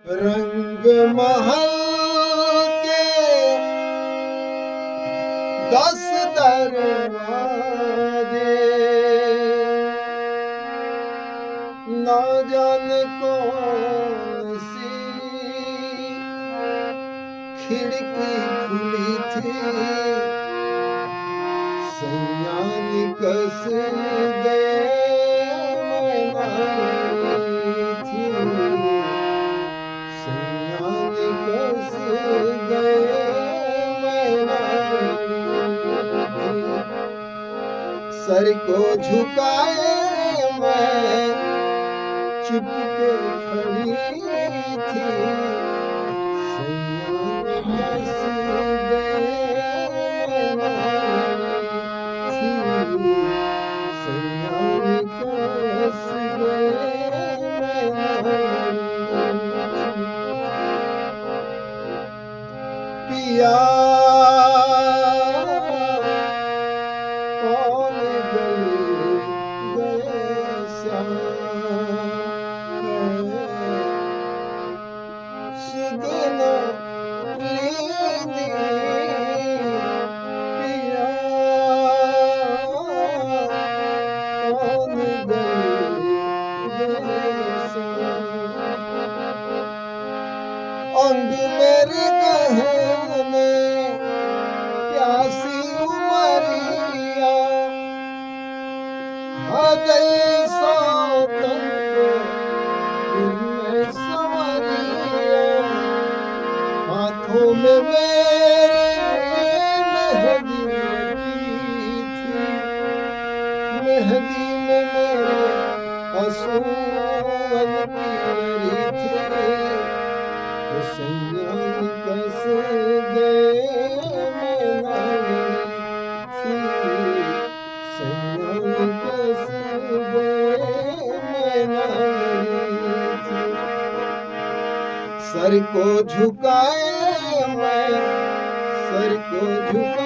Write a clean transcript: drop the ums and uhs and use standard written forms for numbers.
रंग महल के 10 दरवाजे, ना जाने कौन सी खिड़की खुली थी, सैया निकस गए मनाई थी, सैया निकस गए मनाई थी। सर को झुकाए मैं चुपके खड़ी थी, सैया निकस गए मनाई थी, सैया निकस गए मनाई थी। पिया कौन गले गए श्याम सुदिन लीनी, पिया कौन गले गए श्याम। अंग मेरे गहने प्यासी उमरिया, हृदय सौतन को इनमें संवरिया, हाथों में मेरे मेहंदी लगी थी, मेहंदी में मेरे असूवन की लड़ी थी, तो सैया निकस गए मनाई थी, सैया निकस गए मनाई थी। सर को झुकाए मैं, सर को झुकाए